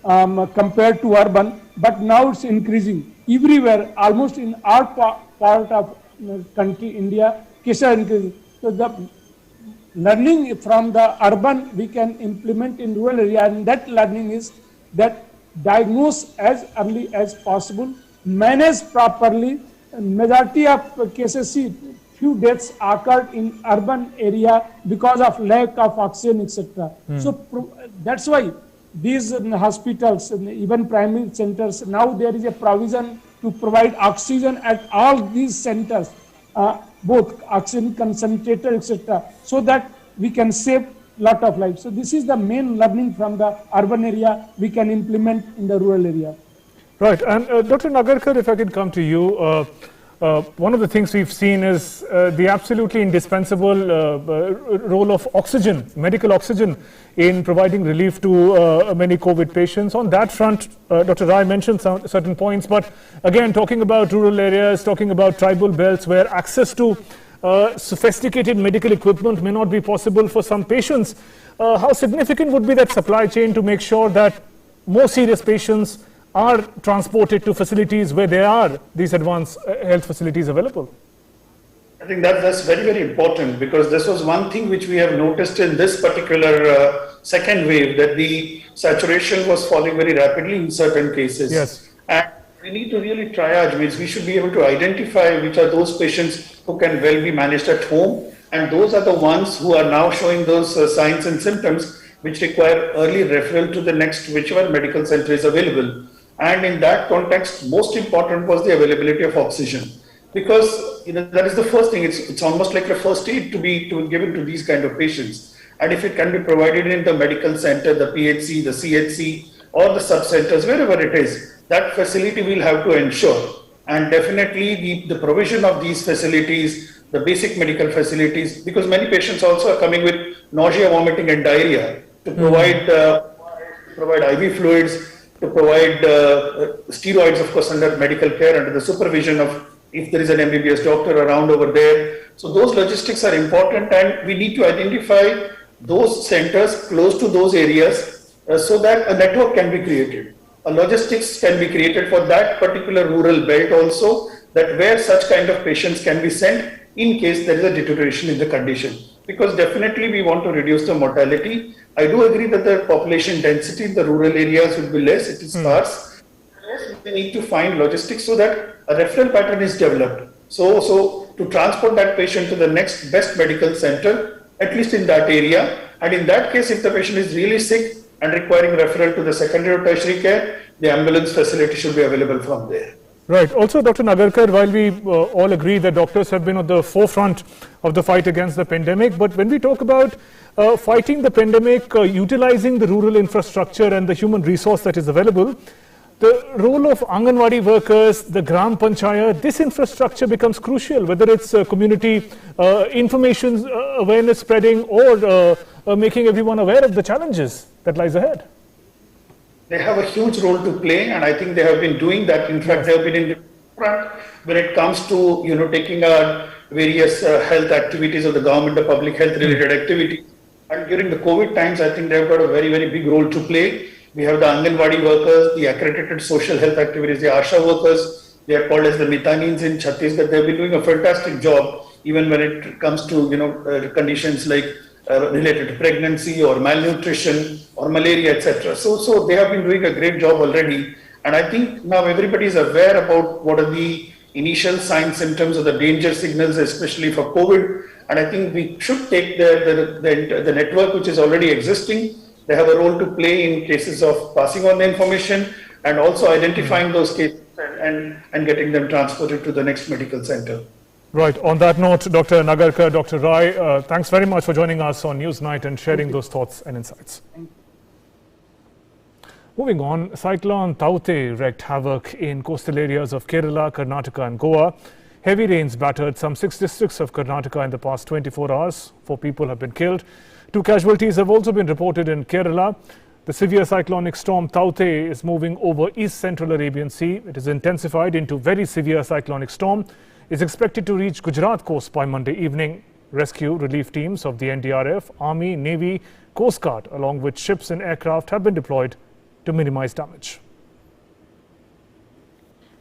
compared to urban, but now it's increasing. Everywhere, almost in our part of country, India, cases are increasing. So the learning from the urban we can implement in rural area, and that learning is that diagnose as early as possible, manage properly. Majority of cases, see, few deaths occurred in urban area because of lack of oxygen, etc. So that's why these hospitals, even primary centers, now there is a provision to provide oxygen at all these centers, both oxygen concentrator, etc., so that we can save lot of lives. So this is the main learning from the urban area we can implement in the rural area. Right. And Dr. Nagarkar, if I can come to you, one of the things we've seen is the absolutely indispensable role of oxygen, medical oxygen, in providing relief to many COVID patients. On that front, Dr. Rai mentioned some certain points, but again, talking about rural areas, talking about tribal belts where access to sophisticated medical equipment may not be possible for some patients, how significant would be that supply chain to make sure that more serious patients are transported to facilities where there are these advanced health facilities available? I think that's very, very important, because this was one thing which we have noticed in this particular second wave, that the saturation was falling very rapidly in certain cases. Yes. And we need to really triage, means we should be able to identify which are those patients who can well be managed at home, and those are the ones who are now showing those signs and symptoms which require early referral to the next whichever medical center is available. And in that context, most important was the availability of oxygen, because that is the first thing. It's almost like a first aid to be given to these kind of patients. And if it can be provided in the medical center, the PHC, the CHC, or the sub-centers, wherever it is, that facility will have to ensure. And definitely the provision of these facilities, the basic medical facilities, because many patients also are coming with nausea, vomiting, and diarrhea, to provide IV fluids, to provide steroids, of course, under medical care, under the supervision of, if there is an MBBS doctor around over there. So those logistics are important, and we need to identify those centers close to those areas so that a network can be created. A logistics can be created for that particular rural belt also, that where such kind of patients can be sent in case there is a deterioration in the condition. Because definitely we want to reduce the mortality. I do agree that the population density in the rural areas will be less, it is sparse. Yes, we need to find logistics so that a referral pattern is developed. So to transport that patient to the next best medical center, at least in that area. And in that case, if the patient is really sick and requiring referral to the secondary or tertiary care, the ambulance facility should be available from there. Right. Also, Dr. Nagarkar, while we all agree that doctors have been on the forefront of the fight against the pandemic, but when we talk about fighting the pandemic, utilizing the rural infrastructure and the human resource that is available, the role of Anganwadi workers, the Gram Panchayat, this infrastructure becomes crucial, whether it's community information awareness spreading or making everyone aware of the challenges that lies ahead. They have a huge role to play, and I think they have been doing that. In fact, they have been in the front when it comes to taking our various health activities of the government, the public health related activities. And during the COVID times, I think they have got a very, very big role to play. We have the Anganwadi workers, the accredited social health activities, the ASHA workers. They are called as the Mitanins in Chhattisgarh. They have been doing a fantastic job, even when it comes to conditions like related to pregnancy or malnutrition or malaria, etc. So they have been doing a great job already. And I think now everybody is aware about what are the initial signs, symptoms, or the danger signals, especially for COVID. And I think we should take the network which is already existing. They have a role to play in cases of passing on the information and also identifying those cases and getting them transported to the next medical center. Right. On that note, Dr. Nagarkar, Dr. Rai, thanks very much for joining us on Newsnight and sharing those thoughts and insights. Moving on, Cyclone Taute wreaked havoc in coastal areas of Kerala, Karnataka and Goa. Heavy rains battered some 6 districts of Karnataka in the past 24 hours. 4 people have been killed. 2 casualties have also been reported in Kerala. The severe cyclonic storm Taute is moving over East Central Arabian Sea. It is intensified into very severe cyclonic storm. Is expected to reach Gujarat coast by Monday evening. Rescue relief teams of the NDRF, Army, Navy, Coast Guard, along with ships and aircraft have been deployed to minimize damage.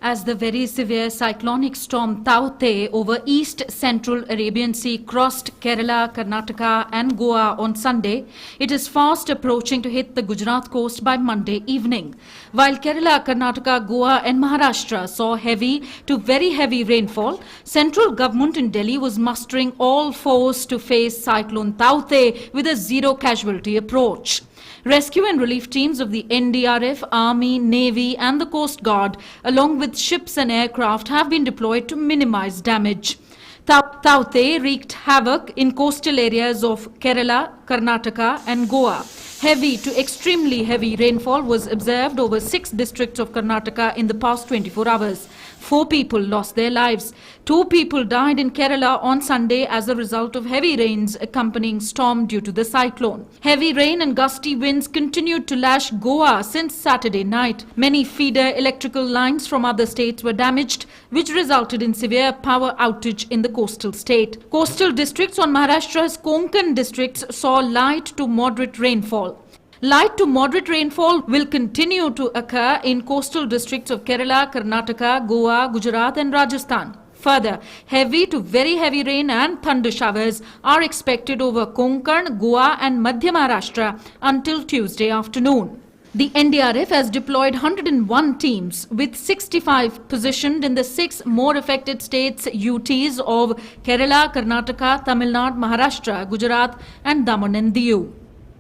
As the very severe cyclonic storm Taute over East Central Arabian Sea crossed Kerala, Karnataka and Goa on Sunday, it is fast approaching to hit the Gujarat coast by Monday evening. While Kerala, Karnataka, Goa and Maharashtra saw heavy to very heavy rainfall, central government in Delhi was mustering all force to face cyclone Taute with a zero casualty approach. Rescue and relief teams of the NDRF, Army, Navy and the Coast Guard, along with ships and aircraft, have been deployed to minimize damage. Taute wreaked havoc in coastal areas of Kerala, Karnataka and Goa. Heavy to extremely heavy rainfall was observed over 6 districts of Karnataka in the past 24 hours. 4 people lost their lives. 2 people died in Kerala on Sunday as a result of heavy rains accompanying storm due to the cyclone. Heavy rain and gusty winds continued to lash Goa since Saturday night. Many feeder electrical lines from other states were damaged, which resulted in severe power outage in the coastal state. Coastal districts on Maharashtra's Konkan districts saw light to moderate rainfall. Light to moderate rainfall will continue to occur in coastal districts of Kerala, Karnataka, Goa, Gujarat and Rajasthan. Further, heavy to very heavy rain and thunder showers are expected over Konkan, Goa and Madhya Maharashtra until Tuesday afternoon. The NDRF has deployed 101 teams with 65 positioned in the 6 more affected states UTs of Kerala, Karnataka, Tamil Nadu, Maharashtra, Gujarat and Daman and Diu.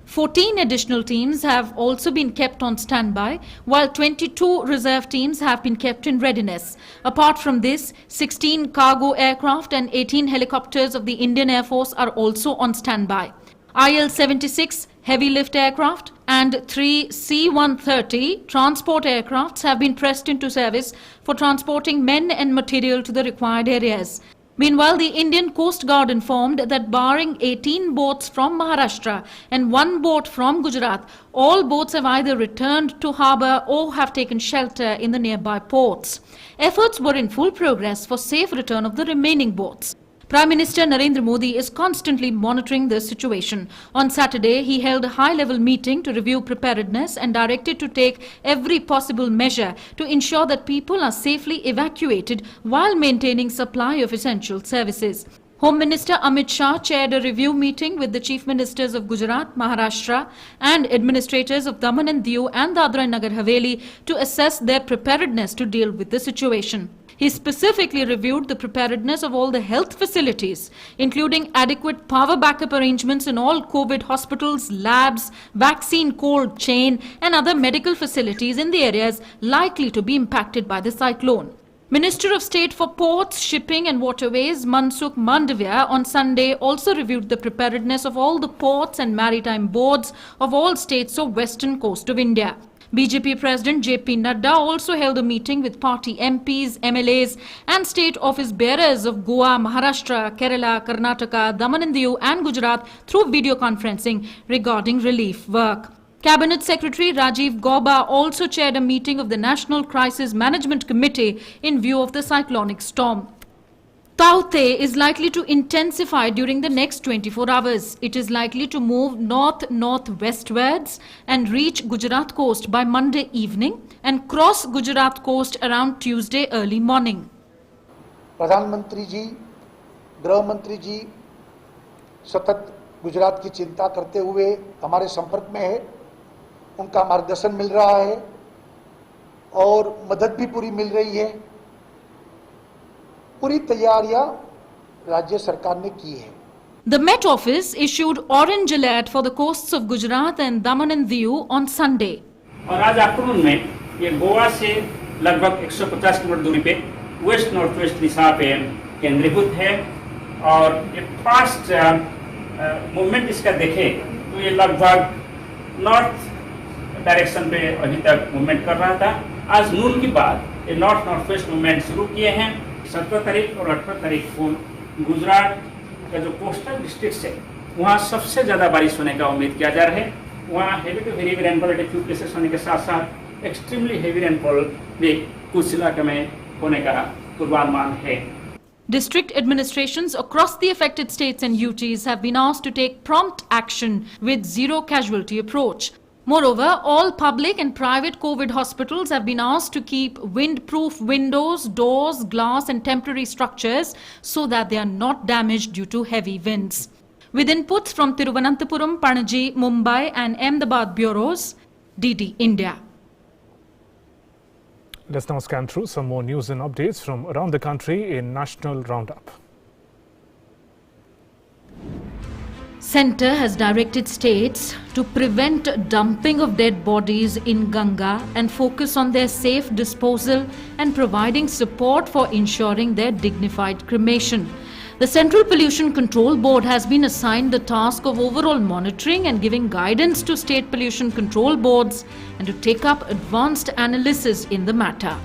14 additional teams have also been kept on standby, while 22 reserve teams have been kept in readiness. Apart from this, 16 cargo aircraft and 18 helicopters of the Indian Air Force are also on standby. IL-76 heavy lift aircraft and 3 C-130 transport aircrafts have been pressed into service for transporting men and material to the required areas. Meanwhile, the Indian Coast Guard informed that barring 18 boats from Maharashtra and 1 boat from Gujarat, all boats have either returned to harbour or have taken shelter in the nearby ports. Efforts were in full progress for safe return of the remaining boats. Prime Minister Narendra Modi is constantly monitoring the situation. On Saturday, he held a high-level meeting to review preparedness and directed to take every possible measure to ensure that people are safely evacuated while maintaining supply of essential services. Home Minister Amit Shah chaired a review meeting with the Chief Ministers of Gujarat, Maharashtra and administrators of Daman and Diu and Dadra and Nagar Haveli to assess their preparedness to deal with the situation. He specifically reviewed the preparedness of all the health facilities, including adequate power backup arrangements in all COVID hospitals, labs, vaccine cold chain and other medical facilities in the areas likely to be impacted by the cyclone. Minister of State for Ports, Shipping and Waterways Mansukh Mandavia on Sunday also reviewed the preparedness of all the ports and maritime boards of all states of western coast of India. BJP President JP Nadda also held a meeting with party MPs, MLAs and state office bearers of Goa, Maharashtra, Kerala, Karnataka, Daman and Diu and Gujarat through video conferencing regarding relief work. Cabinet Secretary Rajiv Gauba also chaired a meeting of the National Crisis Management Committee in view of the cyclonic storm. Taute is likely to intensify during the next 24 hours. It is likely to move north-northwestwards and reach Gujarat coast by Monday evening and cross Gujarat coast around Tuesday early morning. प्रधानमंत्री जी, गृह मंत्री जी सतत गुजरात की चिंता करते हुए हमारे संपर्क में है, उनका मार्गदर्शन मिल रहा है और मदद भी पूरी मिल रही है। पूरी तैयारियां राज्य सरकार ने की है। The Met Office issued orange alert for the coasts of Gujarat and Daman and Diu on Sunday. और आज आफ्टरनून में ये गोवा से लगभग 150 किलोमीटर दूरी पे वेस्ट नॉर्थ वेस्ट दिशा पे केंद्रीभूत है और ये फास्ट मूवमेंट इसका देखें तो ये लगभग नॉर्थ डायरेक्शन पे अभी तक मूवमेंट कर रहा था। आज नून के बाद ये नॉर्थ नॉर्थ वेस्ट मूवमेंट शुरू किए हैं। 17 तारीख और 18 तारीख को गुजरात का जो कोस्टल डिस्ट्रिक्ट है वहाँ सबसे ज़्यादा बारिश होने का उम्मीद किया जा रहा है। वहाँ heavy to very rainfall at few places होने के साथ साथ एक्सट्रीमली हेवी रेनफॉल भी कुछ इलाके में होने का पूर्वानुमान है। District administrations across the affected states and UTs have been asked to take prompt action with zero casualty approach. Moreover, all public and private COVID hospitals have been asked to keep windproof windows, doors, glass and temporary structures so that they are not damaged due to heavy winds. With inputs from Thiruvananthapuram, Panaji, Mumbai and Ahmedabad bureaus, DD India. Let's now scan through some more news and updates from around the country in National Roundup. Centre has directed states to prevent dumping of dead bodies in Ganga and focus on their safe disposal and providing support for ensuring their dignified cremation. The Central Pollution Control Board has been assigned the task of overall monitoring and giving guidance to state pollution control boards and to take up advanced analysis in the matter.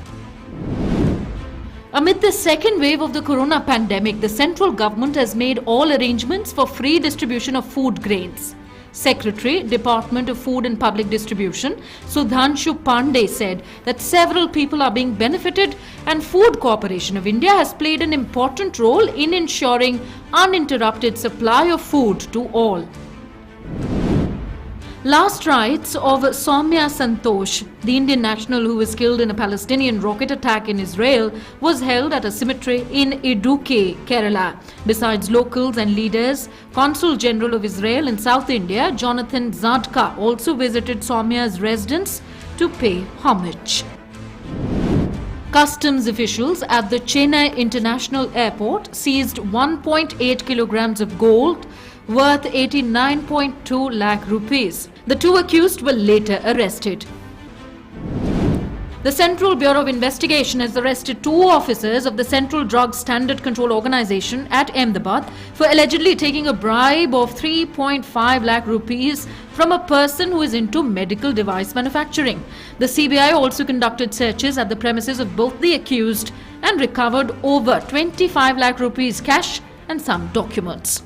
Amid the second wave of the corona pandemic, the central government has made all arrangements for free distribution of food grains. Secretary, Department of Food and Public Distribution, Sudhanshu Pandey said that several people are being benefited and Food Corporation of India has played an important role in ensuring uninterrupted supply of food to all. Last rites of Soumya Santosh, the Indian national who was killed in a Palestinian rocket attack in Israel, was held at a cemetery in Idukki, Kerala. Besides locals and leaders, Consul General of Israel in South India, Jonathan Zadka, also visited Soumya's residence to pay homage. Customs officials at the Chennai International Airport seized 1.8 kilograms of gold worth 89.2 lakh rupees. The two accused were later arrested. The Central Bureau of Investigation has arrested 2 officers of the Central Drug Standard Control Organization at Ahmedabad for allegedly taking a bribe of 3.5 lakh rupees from a person who is into medical device manufacturing. The CBI also conducted searches at the premises of both the accused and recovered over 25 lakh rupees cash and some documents.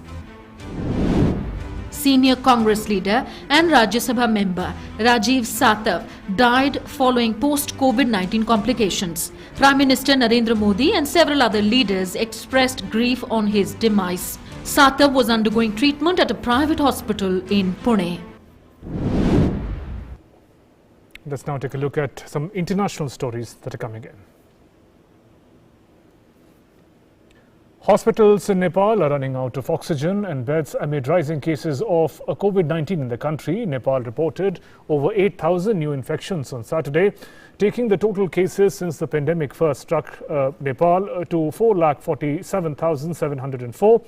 Senior Congress leader and Rajya Sabha member Rajiv Satav died following post-COVID-19 complications. Prime Minister Narendra Modi and several other leaders expressed grief on his demise. Satav was undergoing treatment at a private hospital in Pune. Let's now take a look at some international stories that are coming in. Hospitals in Nepal are running out of oxygen and beds amid rising cases of COVID-19 in the country. Nepal reported over 8,000 new infections on Saturday, taking the total cases since the pandemic first struck Nepal to 4,47,704.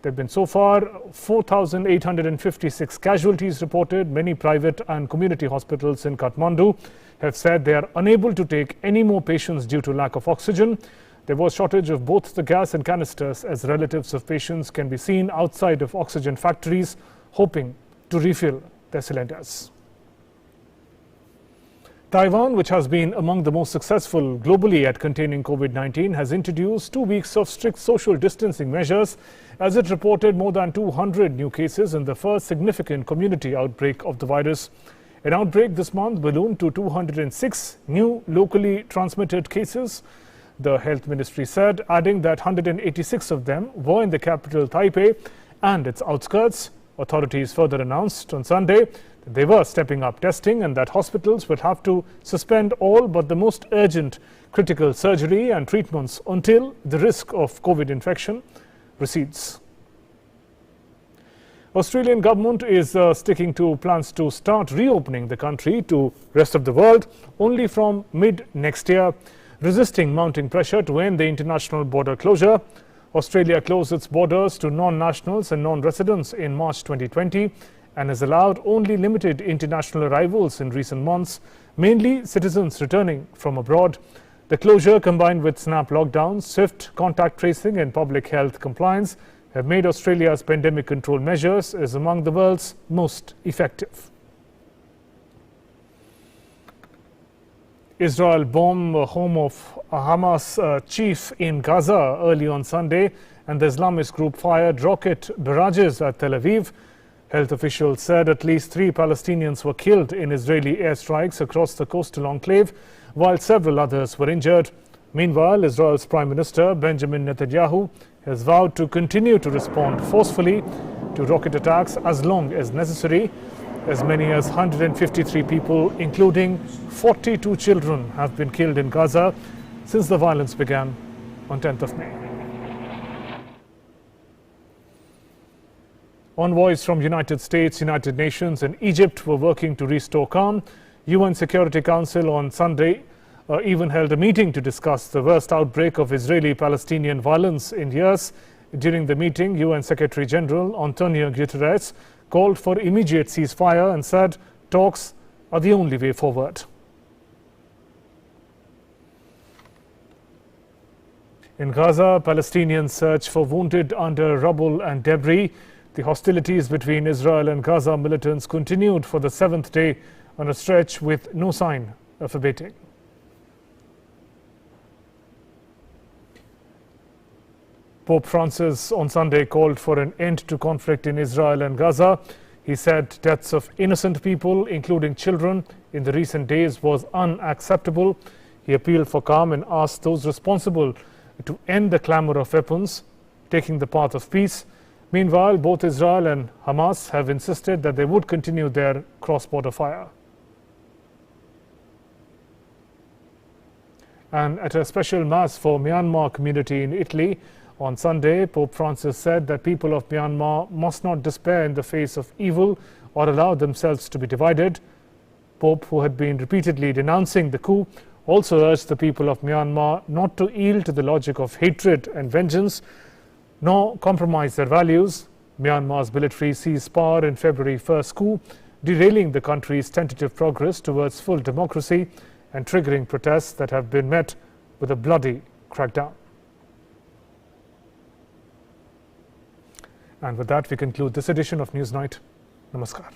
There have been so far 4,856 casualties reported. Many private and community hospitals in Kathmandu have said they are unable to take any more patients due to lack of oxygen. There was shortage of both the gas and canisters as relatives of patients can be seen outside of oxygen factories hoping to refill their cylinders. Taiwan, which has been among the most successful globally at containing COVID-19, has introduced 2 weeks of strict social distancing measures as it reported more than 200 new cases in the first significant community outbreak of the virus. An outbreak this month ballooned to 206 new locally transmitted cases, the health ministry said, adding that 186 of them were in the capital Taipei and its outskirts. Authorities further announced on Sunday that they were stepping up testing and that hospitals would have to suspend all but the most urgent critical surgery and treatments until the risk of COVID infection recedes. Australian government is sticking to plans to start reopening the country to rest of the world only from mid next year, resisting mounting pressure to end the international border closure. Australia closed its borders to non-nationals and non-residents in March 2020 and has allowed only limited international arrivals in recent months, mainly citizens returning from abroad. The closure, combined with snap lockdowns, swift contact tracing and public health compliance, have made Australia's pandemic control measures as among the world's most effective. Israel bombed the home of Hamas chief in Gaza early on Sunday, and the Islamist group fired rocket barrages at Tel Aviv. Health officials said at least 3 Palestinians were killed in Israeli airstrikes across the coastal enclave, while several others were injured. Meanwhile, Israel's Prime Minister Benjamin Netanyahu has vowed to continue to respond forcefully to rocket attacks as long as necessary. As many as 153 people, including 42 children, have been killed in Gaza since the violence began on 10th of May. Envoys from United States, United Nations and Egypt were working to restore calm. UN Security Council on Sunday even held a meeting to discuss the worst outbreak of Israeli-Palestinian violence in years. During the meeting, UN Secretary General Antonio Guterres called for immediate ceasefire and said talks are the only way forward. In Gaza, Palestinians search for wounded under rubble and debris. The hostilities between Israel and Gaza militants continued for the 7th day on a stretch with no sign of abating. Pope Francis on Sunday called for an end to conflict in Israel and Gaza. He said deaths of innocent people, including children, in the recent days was unacceptable. He appealed for calm and asked those responsible to end the clamor of weapons, taking the path of peace. Meanwhile, both Israel and Hamas have insisted that they would continue their cross-border fire. And at a special mass for Myanmar community in Italy, on Sunday, Pope Francis said that people of Myanmar must not despair in the face of evil or allow themselves to be divided. Pope, who had been repeatedly denouncing the coup, also urged the people of Myanmar not to yield to the logic of hatred and vengeance, nor compromise their values. Myanmar's military seized power in February 1st coup, derailing the country's tentative progress towards full democracy and triggering protests that have been met with a bloody crackdown. And with that, we conclude this edition of Newsnight. Namaskar.